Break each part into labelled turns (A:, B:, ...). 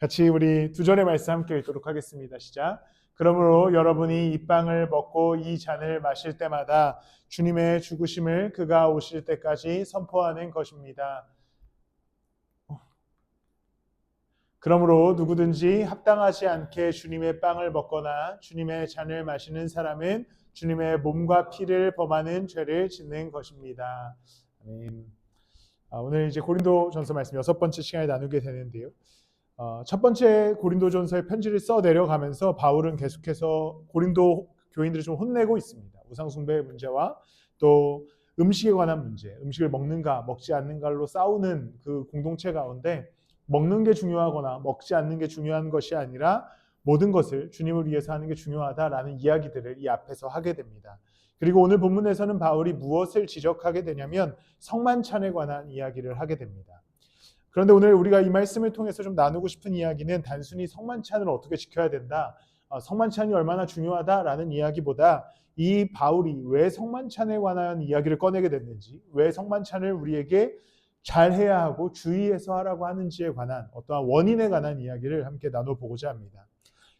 A: 같이 우리 두 절의 말씀 함께 읽도록 하겠습니다. 시작. 그러므로 여러분이 이 빵을 먹고 이 잔을 마실 때마다 주님의 죽으심을 그가 오실 때까지 선포하는 것입니다. 그러므로 누구든지 합당하지 않게 주님의 빵을 먹거나 주님의 잔을 마시는 사람은 주님의 몸과 피를 범하는 죄를 짓는 것입니다. 아멘. 오늘 이제 고린도전서 말씀 6번째 시간에 나누게 되는데요. 첫 번째 고린도전서의 편지를 써 내려가면서 바울은 계속해서 고린도 교인들을 좀 혼내고 있습니다. 우상숭배의 문제와 또 음식에 관한 문제, 음식을 먹는가 먹지 않는가로 싸우는 그 공동체 가운데 먹는 게 중요하거나 먹지 않는 게 중요한 것이 아니라 모든 것을 주님을 위해서 하는 게 중요하다라는 이야기들을 이 앞에서 하게 됩니다. 그리고 오늘 본문에서는 바울이 무엇을 지적하게 되냐면 성만찬에 관한 이야기를 하게 됩니다. 그런데 오늘 우리가 이 말씀을 통해서 좀 나누고 싶은 이야기는 단순히 성만찬을 어떻게 지켜야 된다, 성만찬이 얼마나 중요하다라는 이야기보다 이 바울이 왜 성만찬에 관한 이야기를 꺼내게 됐는지, 왜 성만찬을 우리에게 잘해야 하고 주의해서 하라고 하는지에 관한 어떠한 원인에 관한 이야기를 함께 나눠보고자 합니다.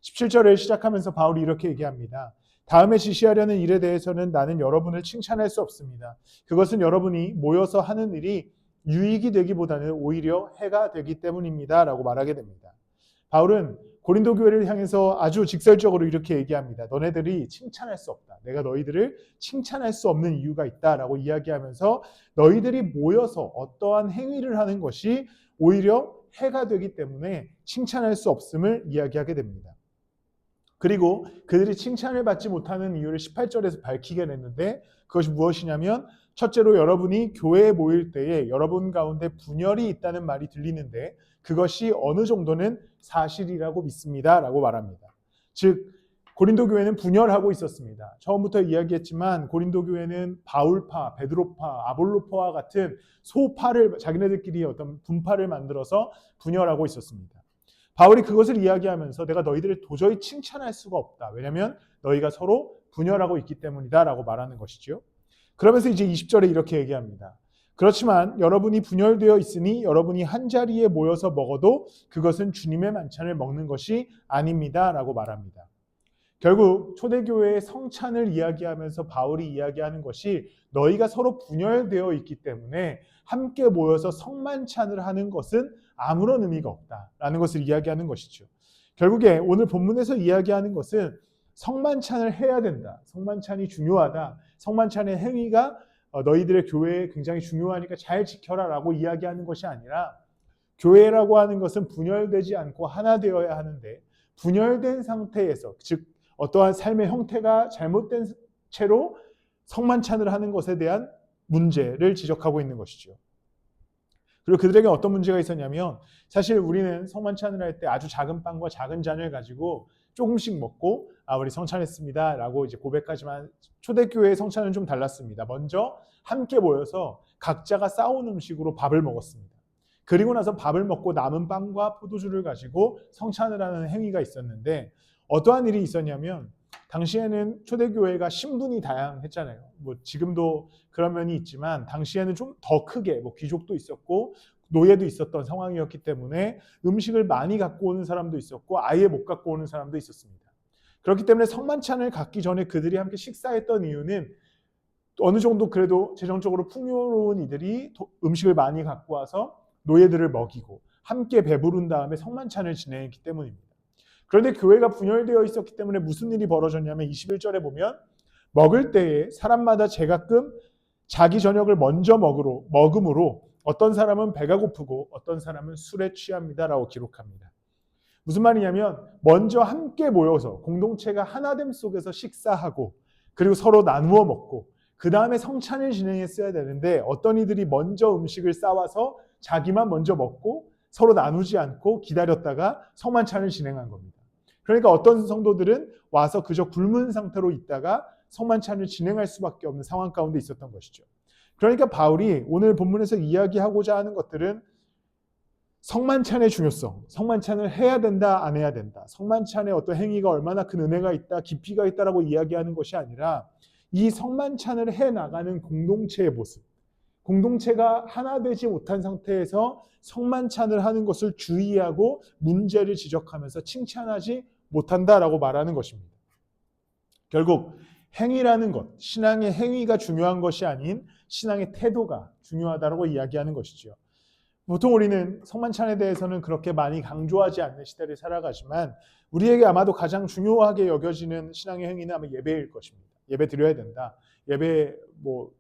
A: 17절을 시작하면서 바울이 이렇게 얘기합니다. 다음에 지시하려는 일에 대해서는 나는 여러분을 칭찬할 수 없습니다. 그것은 여러분이 모여서 하는 일이 유익이 되기보다는 오히려 해가 되기 때문입니다. 라고 말하게 됩니다. 바울은 고린도 교회를 향해서 아주 직설적으로 이렇게 얘기합니다. 너네들이 칭찬할 수 없다. 내가 너희들을 칭찬할 수 없는 이유가 있다라고 이야기하면서 너희들이 모여서 어떠한 행위를 하는 것이 오히려 해가 되기 때문에 칭찬할 수 없음을 이야기하게 됩니다. 그리고 그들이 칭찬을 받지 못하는 이유를 18절에서 밝히게 됐는데 그것이 무엇이냐면 첫째로 여러분이 교회에 모일 때에 여러분 가운데 분열이 있다는 말이 들리는데 그것이 어느 정도는 사실이라고 믿습니다 라고 말합니다. 즉 고린도 교회는 분열하고 있었습니다. 처음부터 이야기했지만 고린도 교회는 바울파, 베드로파, 아볼로파와 같은 소파를 자기네들끼리 어떤 분파를 만들어서 분열하고 있었습니다. 바울이 그것을 이야기하면서 내가 너희들을 도저히 칭찬할 수가 없다. 왜냐하면 너희가 서로 분열하고 있기 때문이다 라고 말하는 것이죠. 그러면서 이제 20절에 이렇게 얘기합니다. 그렇지만 여러분이 분열되어 있으니 여러분이 한자리에 모여서 먹어도 그것은 주님의 만찬을 먹는 것이 아닙니다 라고 말합니다. 결국 초대교회의 성찬을 이야기하면서 바울이 이야기하는 것이 너희가 서로 분열되어 있기 때문에 함께 모여서 성만찬을 하는 것은 아무런 의미가 없다라는 것을 이야기하는 것이죠. 결국에 오늘 본문에서 이야기하는 것은 성만찬을 해야 된다. 성만찬이 중요하다. 성만찬의 행위가 너희들의 교회에 굉장히 중요하니까 잘 지켜라 라고 이야기하는 것이 아니라 교회라고 하는 것은 분열되지 않고 하나 되어야 하는데 분열된 상태에서 즉 어떠한 삶의 형태가 잘못된 채로 성만찬을 하는 것에 대한 문제를 지적하고 있는 것이죠. 그리고 그들에게 어떤 문제가 있었냐면 사실 우리는 성만찬을 할 때 아주 작은 빵과 작은 잔을 가지고 조금씩 먹고 우리 성찬했습니다 라고 이제 고백하지만 초대교회의 성찬은 좀 달랐습니다. 먼저 함께 모여서 각자가 싸온 음식으로 밥을 먹었습니다. 그리고 나서 밥을 먹고 남은 빵과 포도주를 가지고 성찬을 하는 행위가 있었는데 어떠한 일이 있었냐면 당시에는 초대교회가 신분이 다양했잖아요. 뭐 지금도 그런 면이 있지만 당시에는 좀 더 크게 뭐 귀족도 있었고 노예도 있었던 상황이었기 때문에 음식을 많이 갖고 오는 사람도 있었고 아예 못 갖고 오는 사람도 있었습니다. 그렇기 때문에 성만찬을 갖기 전에 그들이 함께 식사했던 이유는 어느 정도 그래도 재정적으로 풍요로운 이들이 음식을 많이 갖고 와서 노예들을 먹이고 함께 배부른 다음에 성만찬을 진행했기 때문입니다. 그런데 교회가 분열되어 있었기 때문에 무슨 일이 벌어졌냐면 21절에 보면 먹을 때에 사람마다 제가끔 자기 저녁을 먼저 먹음으로 어떤 사람은 배가 고프고 어떤 사람은 술에 취합니다 라고 기록합니다. 무슨 말이냐면 먼저 함께 모여서 공동체가 하나됨 속에서 식사하고 그리고 서로 나누어 먹고 그 다음에 성찬을 진행했어야 되는데 어떤 이들이 먼저 음식을 싸와서 자기만 먼저 먹고 서로 나누지 않고 기다렸다가 성만찬을 진행한 겁니다. 그러니까 어떤 성도들은 와서 그저 굶은 상태로 있다가 성만찬을 진행할 수밖에 없는 상황 가운데 있었던 것이죠. 그러니까 바울이 오늘 본문에서 이야기하고자 하는 것들은 성만찬의 중요성, 성만찬을 해야 된다, 안 해야 된다, 성만찬의 어떤 행위가 얼마나 큰 은혜가 있다, 깊이가 있다라고 이야기하는 것이 아니라 이 성만찬을 해나가는 공동체의 모습, 공동체가 하나 되지 못한 상태에서 성만찬을 하는 것을 주의하고 문제를 지적하면서 칭찬하지 못한다라고 말하는 것입니다. 결국 행위라는 것, 신앙의 행위가 중요한 것이 아닌 신앙의 태도가 중요하다고 이야기하는 것이죠. 보통 우리는 성만찬에 대해서는 그렇게 많이 강조하지 않는 시대를 살아가지만 우리에게 아마도 가장 중요하게 여겨지는 신앙의 행위는 아마 예배일 것입니다. 예배 드려야 된다. 예배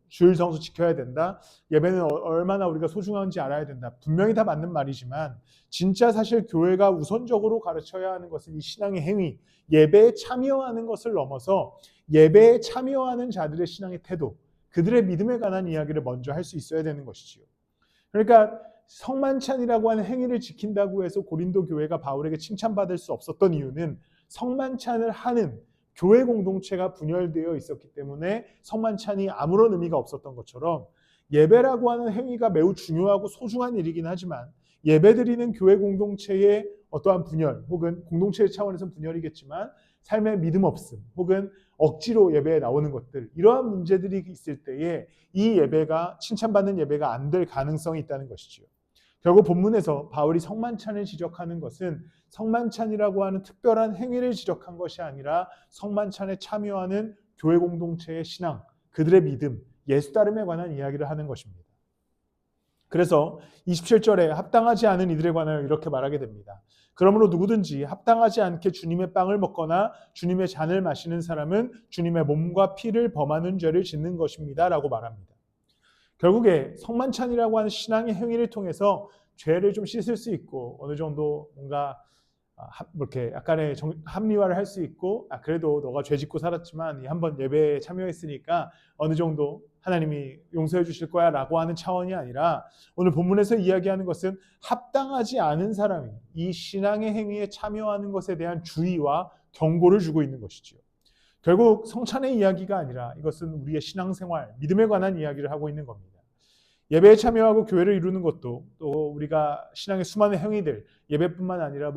A: 주일 성수 지켜야 된다. 예배는 얼마나 우리가 소중한지 알아야 된다. 분명히 다 맞는 말이지만 진짜 사실 교회가 우선적으로 가르쳐야 하는 것은 이 신앙의 행위, 예배에 참여하는 것을 넘어서 예배에 참여하는 자들의 신앙의 태도, 그들의 믿음에 관한 이야기를 먼저 할 수 있어야 되는 것이지요. 그러니까 성만찬이라고 하는 행위를 지킨다고 해서 고린도 교회가 바울에게 칭찬받을 수 없었던 이유는 성만찬을 하는 교회 공동체가 분열되어 있었기 때문에 성만찬이 아무런 의미가 없었던 것처럼 예배라고 하는 행위가 매우 중요하고 소중한 일이긴 하지만 예배드리는 교회 공동체의 어떠한 분열 혹은 공동체의 차원에서는 분열이겠지만 삶의 믿음 없음 혹은 억지로 예배에 나오는 것들, 이러한 문제들이 있을 때에 이 예배가 칭찬받는 예배가 안 될 가능성이 있다는 것이죠. 결국 본문에서 바울이 성만찬을 지적하는 것은 성만찬이라고 하는 특별한 행위를 지적한 것이 아니라 성만찬에 참여하는 교회 공동체의 신앙, 그들의 믿음, 예수 따름에 관한 이야기를 하는 것입니다. 그래서 27절에 합당하지 않은 이들에 관하여 이렇게 말하게 됩니다. 그러므로 누구든지 합당하지 않게 주님의 빵을 먹거나 주님의 잔을 마시는 사람은 주님의 몸과 피를 범하는 죄를 짓는 것입니다 라고 말합니다. 결국에 성만찬이라고 하는 신앙의 행위를 통해서 죄를 좀 씻을 수 있고 어느 정도 뭔가 이렇게 약간의 합리화를 할 수 있고 그래도 너가 죄 짓고 살았지만 한번 예배에 참여했으니까 어느 정도 하나님이 용서해 주실 거야 라고 하는 차원이 아니라 오늘 본문에서 이야기하는 것은 합당하지 않은 사람이 이 신앙의 행위에 참여하는 것에 대한 주의와 경고를 주고 있는 것이죠. 결국 성찬의 이야기가 아니라 이것은 우리의 신앙생활, 믿음에 관한 이야기를 하고 있는 겁니다. 예배에 참여하고 교회를 이루는 것도 또 우리가 신앙의 수많은 행위들, 예배뿐만 아니라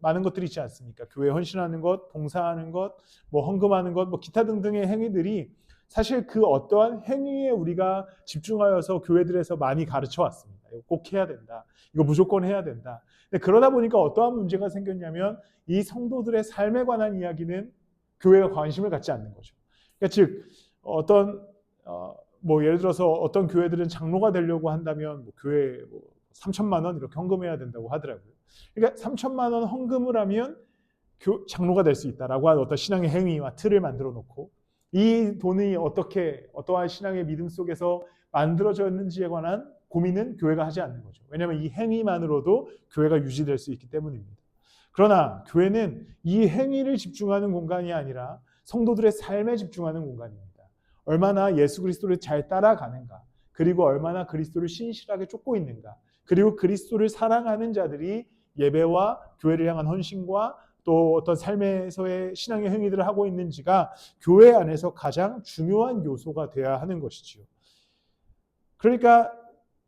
A: 많은 것들이 있지 않습니까? 교회에 헌신하는 것, 봉사하는 것, 헌금하는 것, 기타 등등의 행위들이 사실 그 어떠한 행위에 우리가 집중하여서 교회들에서 많이 가르쳐 왔습니다. 이거 꼭 해야 된다. 이거 무조건 해야 된다. 근데 그러다 보니까 어떠한 문제가 생겼냐면 이 성도들의 삶에 관한 이야기는 교회가 관심을 갖지 않는 거죠. 그러니까 즉 예를 들어서 어떤 교회들은 장로가 되려고 한다면 교회 3천만 원 이렇게 헌금해야 된다고 하더라고요. 그러니까 3천만 원 헌금을 하면 장로가 될 수 있다라고 하는 어떤 신앙의 행위와 틀을 만들어 놓고 이 돈이 어떠한 신앙의 믿음 속에서 만들어졌는지에 관한 고민은 교회가 하지 않는 거죠. 왜냐하면 이 행위만으로도 교회가 유지될 수 있기 때문입니다. 그러나 교회는 이 행위를 집중하는 공간이 아니라 성도들의 삶에 집중하는 공간입니다. 얼마나 예수 그리스도를 잘 따라가는가, 그리고 얼마나 그리스도를 신실하게 쫓고 있는가, 그리고 그리스도를 사랑하는 자들이 예배와 교회를 향한 헌신과 또 어떤 삶에서의 신앙의 행위들을 하고 있는지가 교회 안에서 가장 중요한 요소가 되어야 하는 것이지요. 그러니까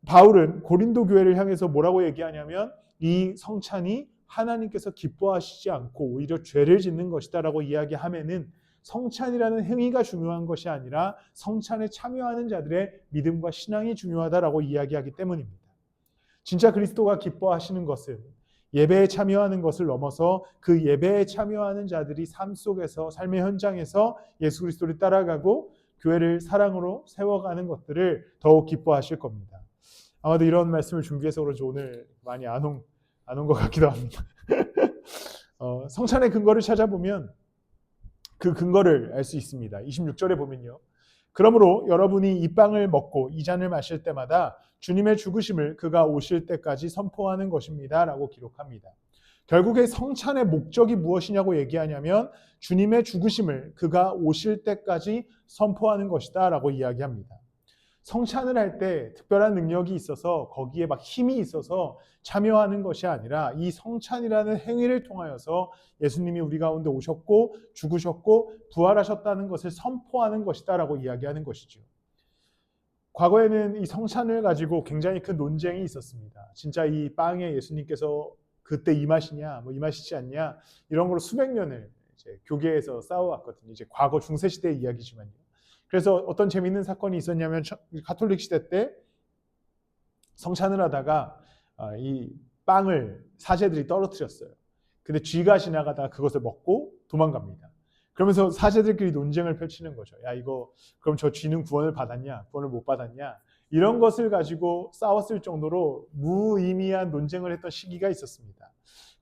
A: 바울은 고린도 교회를 향해서 뭐라고 얘기하냐면 이 성찬이 하나님께서 기뻐하시지 않고 오히려 죄를 짓는 것이다라고 이야기하면은 성찬이라는 행위가 중요한 것이 아니라 성찬에 참여하는 자들의 믿음과 신앙이 중요하다라고 이야기하기 때문입니다. 진짜 그리스도가 기뻐하시는 것은 예배에 참여하는 것을 넘어서 그 예배에 참여하는 자들이 삶 속에서 삶의 현장에서 예수 그리스도를 따라가고 교회를 사랑으로 세워가는 것들을 더욱 기뻐하실 겁니다. 아마도 이런 말씀을 준비해서 그런지 오늘 많이 안 온 것 같기도 합니다. 성찬의 근거를 찾아보면 그 근거를 알 수 있습니다. 26절에 보면요. 그러므로 여러분이 이 빵을 먹고 이 잔을 마실 때마다 주님의 죽으심을 그가 오실 때까지 선포하는 것입니다 라고 기록합니다. 결국에 성찬의 목적이 무엇이냐고 얘기하냐면 주님의 죽으심을 그가 오실 때까지 선포하는 것이다 라고 이야기합니다. 성찬을 할 때 특별한 능력이 있어서 거기에 힘이 있어서 참여하는 것이 아니라 이 성찬이라는 행위를 통하여서 예수님이 우리 가운데 오셨고 죽으셨고 부활하셨다는 것을 선포하는 것이다 라고 이야기하는 것이죠. 과거에는 이 성찬을 가지고 굉장히 큰 논쟁이 있었습니다. 진짜 이 빵에 예수님께서 그때 임하시냐 임하시지 않냐 이런 걸로 수백 년을 이제 교계에서 싸워왔거든요. 이제 과거 중세시대의 이야기지만요. 그래서 어떤 재미있는 사건이 있었냐면 가톨릭 시대 때 성찬을 하다가 이 빵을 사제들이 떨어뜨렸어요. 근데 쥐가 지나가다가 그것을 먹고 도망갑니다. 그러면서 사제들끼리 논쟁을 펼치는 거죠. 야, 이거 그럼 저 쥐는 구원을 받았냐? 구원을 못 받았냐? 이런 것을 가지고 싸웠을 정도로 무의미한 논쟁을 했던 시기가 있었습니다.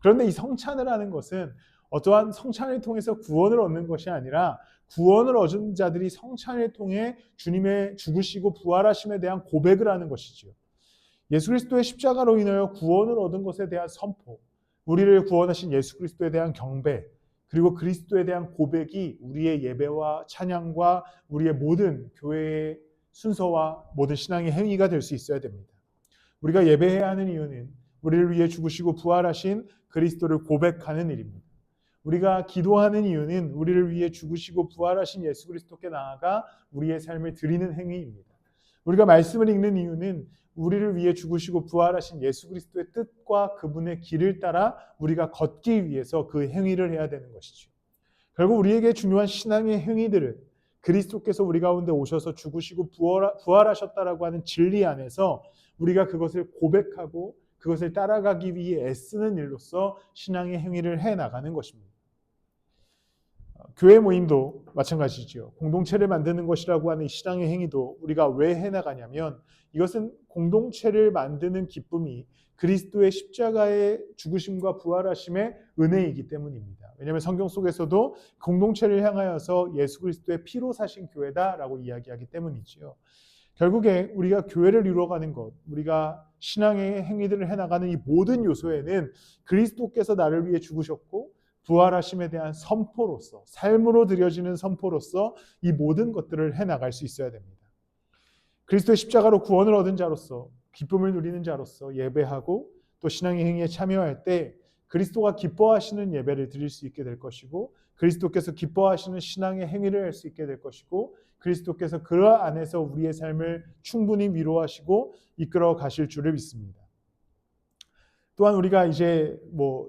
A: 그런데 이 성찬을 하는 것은 어떠한 성찬을 통해서 구원을 얻는 것이 아니라 구원을 얻은 자들이 성찬을 통해 주님의 죽으시고 부활하심에 대한 고백을 하는 것이지요. 예수 그리스도의 십자가로 인하여 구원을 얻은 것에 대한 선포, 우리를 구원하신 예수 그리스도에 대한 경배, 그리고 그리스도에 대한 고백이 우리의 예배와 찬양과 우리의 모든 교회의 순서와 모든 신앙의 행위가 될 수 있어야 됩니다. 우리가 예배해야 하는 이유는 우리를 위해 죽으시고 부활하신 그리스도를 고백하는 일입니다. 우리가 기도하는 이유는 우리를 위해 죽으시고 부활하신 예수 그리스도께 나아가 우리의 삶을 드리는 행위입니다. 우리가 말씀을 읽는 이유는 우리를 위해 죽으시고 부활하신 예수 그리스도의 뜻과 그분의 길을 따라 우리가 걷기 위해서 그 행위를 해야 되는 것이죠. 결국 우리에게 중요한 신앙의 행위들은 그리스도께서 우리 가운데 오셔서 죽으시고 부활하셨다라고 하는 진리 안에서 우리가 그것을 고백하고 그것을 따라가기 위해 애쓰는 일로서 신앙의 행위를 해나가는 것입니다. 교회 모임도 마찬가지죠. 공동체를 만드는 것이라고 하는 신앙의 행위도 우리가 왜 해나가냐면 이것은 공동체를 만드는 기쁨이 그리스도의 십자가의 죽으심과 부활하심의 은혜이기 때문입니다. 왜냐하면 성경 속에서도 공동체를 향하여서 예수 그리스도의 피로 사신 교회다라고 이야기하기 때문이지요. 결국에 우리가 교회를 이루어가는 것, 우리가 신앙의 행위들을 해나가는 이 모든 요소에는 그리스도께서 나를 위해 죽으셨고 부활하심에 대한 선포로서, 삶으로 드려지는 선포로서 이 모든 것들을 해나갈 수 있어야 됩니다. 그리스도의 십자가로 구원을 얻은 자로서, 기쁨을 누리는 자로서 예배하고 또 신앙의 행위에 참여할 때 그리스도가 기뻐하시는 예배를 드릴 수 있게 될 것이고 그리스도께서 기뻐하시는 신앙의 행위를 할 수 있게 될 것이고 그리스도께서 그 안에서 우리의 삶을 충분히 위로하시고 이끌어 가실 줄을 믿습니다. 또한 우리가 이제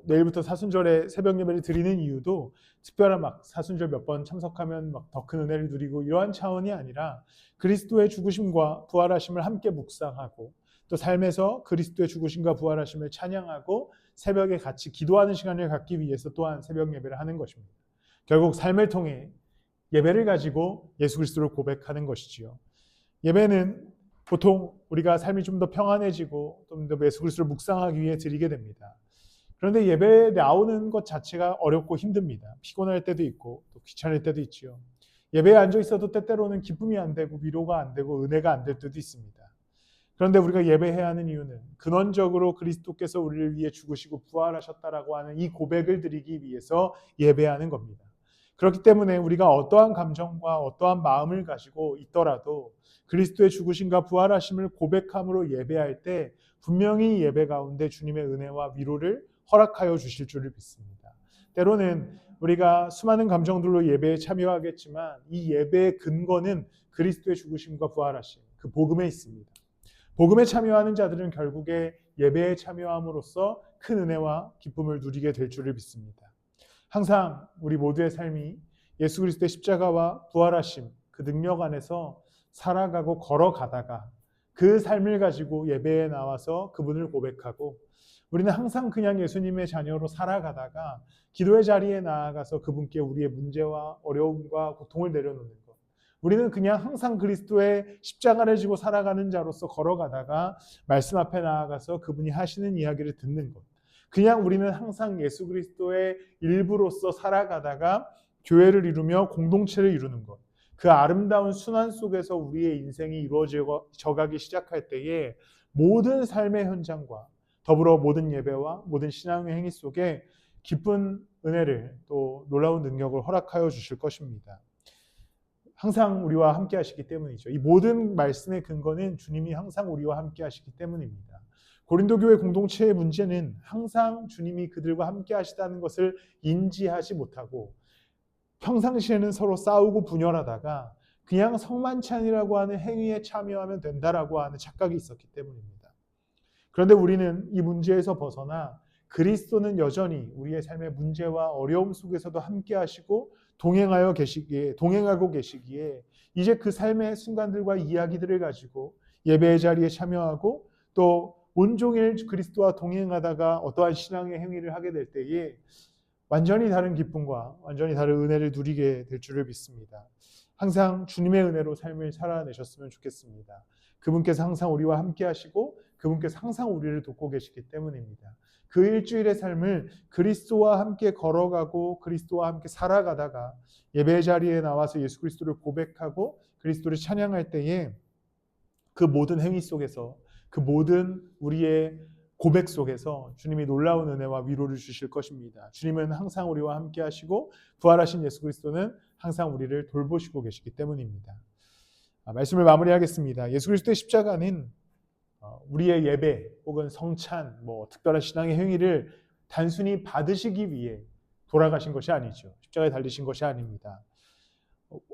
A: 내일부터 사순절에 새벽 예배를 드리는 이유도 특별한 사순절 몇 번 참석하면 더 큰 은혜를 누리고 이러한 차원이 아니라 그리스도의 죽으심과 부활하심을 함께 묵상하고 또 삶에서 그리스도의 죽으심과 부활하심을 찬양하고 새벽에 같이 기도하는 시간을 갖기 위해서 또한 새벽 예배를 하는 것입니다. 결국 삶을 통해 예배를 가지고 예수 그리스도를 고백하는 것이지요. 예배는 보통 우리가 삶이 좀 더 평안해지고 좀 더 예수 그리스도를 묵상하기 위해 드리게 됩니다. 그런데 예배에 나오는 것 자체가 어렵고 힘듭니다. 피곤할 때도 있고 또 귀찮을 때도 있지요. 예배에 앉아 있어도 때때로는 기쁨이 안 되고 위로가 안 되고 은혜가 안 될 때도 있습니다. 그런데 우리가 예배해야 하는 이유는 근원적으로 그리스도께서 우리를 위해 죽으시고 부활하셨다라고 하는 이 고백을 드리기 위해서 예배하는 겁니다. 그렇기 때문에 우리가 어떠한 감정과 어떠한 마음을 가지고 있더라도 그리스도의 죽으심과 부활하심을 고백함으로 예배할 때 분명히 예배 가운데 주님의 은혜와 위로를 허락하여 주실 줄을 믿습니다. 때로는 우리가 수많은 감정들로 예배에 참여하겠지만 이 예배의 근거는 그리스도의 죽으심과 부활하심, 그 복음에 있습니다. 복음에 참여하는 자들은 결국에 예배에 참여함으로써 큰 은혜와 기쁨을 누리게 될 줄을 믿습니다. 항상 우리 모두의 삶이 예수 그리스도의 십자가와 부활하심, 그 능력 안에서 살아가고 걸어가다가 그 삶을 가지고 예배에 나와서 그분을 고백하고 우리는 항상 그냥 예수님의 자녀로 살아가다가 기도의 자리에 나아가서 그분께 우리의 문제와 어려움과 고통을 내려놓는 것. 우리는 그냥 항상 그리스도의 십자가를 지고 살아가는 자로서 걸어가다가 말씀 앞에 나아가서 그분이 하시는 이야기를 듣는 것. 그냥 우리는 항상 예수 그리스도의 일부로서 살아가다가 교회를 이루며 공동체를 이루는 것. 그 아름다운 순환 속에서 우리의 인생이 이루어져 가기 시작할 때에 모든 삶의 현장과 더불어 모든 예배와 모든 신앙의 행위 속에 기쁜 은혜를 또 놀라운 능력을 허락하여 주실 것입니다. 항상 우리와 함께 하시기 때문이죠. 이 모든 말씀의 근거는 주님이 항상 우리와 함께 하시기 때문입니다. 고린도 교회 공동체의 문제는 항상 주님이 그들과 함께 하시다는 것을 인지하지 못하고 평상시에는 서로 싸우고 분열하다가 그냥 성만찬이라고 하는 행위에 참여하면 된다라고 하는 착각이 있었기 때문입니다. 그런데 우리는 이 문제에서 벗어나 그리스도는 여전히 우리의 삶의 문제와 어려움 속에서도 함께 하시고 동행하고 계시기에 이제 그 삶의 순간들과 이야기들을 가지고 예배의 자리에 참여하고 또 온종일 그리스도와 동행하다가 어떠한 신앙의 행위를 하게 될 때에 완전히 다른 기쁨과 완전히 다른 은혜를 누리게 될 줄을 믿습니다. 항상 주님의 은혜로 삶을 살아내셨으면 좋겠습니다. 그분께서 항상 우리와 함께 하시고 그분께서 항상 우리를 돕고 계시기 때문입니다. 그 일주일의 삶을 그리스도와 함께 걸어가고 그리스도와 함께 살아가다가 예배 자리에 나와서 예수 그리스도를 고백하고 그리스도를 찬양할 때에 그 모든 행위 속에서 그 모든 우리의 고백 속에서 주님이 놀라운 은혜와 위로를 주실 것입니다. 주님은 항상 우리와 함께 하시고 부활하신 예수 그리스도는 항상 우리를 돌보시고 계시기 때문입니다. 말씀을 마무리하겠습니다. 예수 그리스도의 십자가는 우리의 예배 혹은 성찬, 특별한 신앙의 행위를 단순히 받으시기 위해 돌아가신 것이 아니죠. 십자가에 달리신 것이 아닙니다.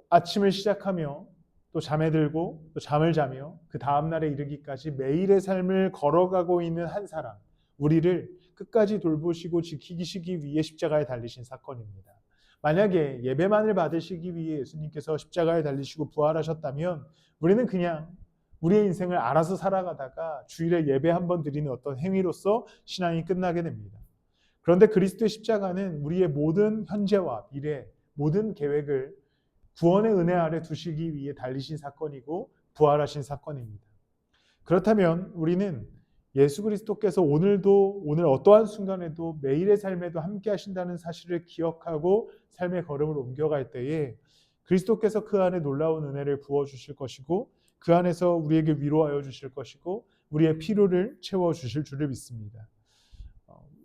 A: 아침을 시작하며 또 잠에 들고 또 잠을 자며 그 다음날에 이르기까지 매일의 삶을 걸어가고 있는 한 사람, 우리를 끝까지 돌보시고 지키시기 위해 십자가에 달리신 사건입니다. 만약에 예배만을 받으시기 위해 예수님께서 십자가에 달리시고 부활하셨다면 우리는 그냥 우리의 인생을 알아서 살아가다가 주일에 예배 한번 드리는 어떤 행위로서 신앙이 끝나게 됩니다. 그런데 그리스도의 십자가는 우리의 모든 현재와 미래, 모든 계획을 구원의 은혜 아래 두시기 위해 달리신 사건이고 부활하신 사건입니다. 그렇다면 우리는 예수 그리스도께서 오늘 어떠한 순간에도 매일의 삶에도 함께 하신다는 사실을 기억하고 삶의 걸음을 옮겨갈 때에 그리스도께서 그 안에 놀라운 은혜를 부어주실 것이고 그 안에서 우리에게 위로하여 주실 것이고 우리의 필요를 채워주실 줄을 믿습니다.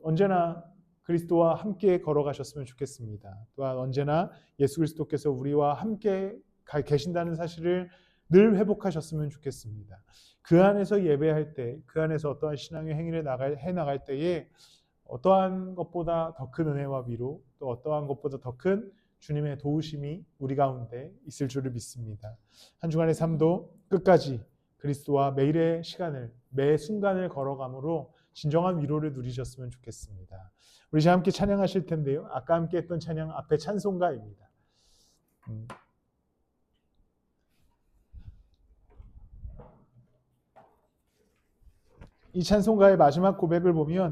A: 언제나 그리스도와 함께 걸어가셨으면 좋겠습니다. 또한 언제나 예수 그리스도께서 우리와 함께 계신다는 사실을 늘 회복하셨으면 좋겠습니다. 그 안에서 예배할 때, 그 안에서 어떠한 신앙의 행위를 해나갈 때에 어떠한 것보다 더 큰 은혜와 위로, 또 어떠한 것보다 더 큰 주님의 도우심이 우리 가운데 있을 줄을 믿습니다. 한 주간의 삶도 끝까지 그리스도와 매일의 시간을, 매 순간을 걸어감으로 진정한 위로를 누리셨으면 좋겠습니다. 우리 이제 함께 찬양하실 텐데요. 아까 함께 했던 찬양 앞에 찬송가입니다. 이 찬송가의 마지막 고백을 보면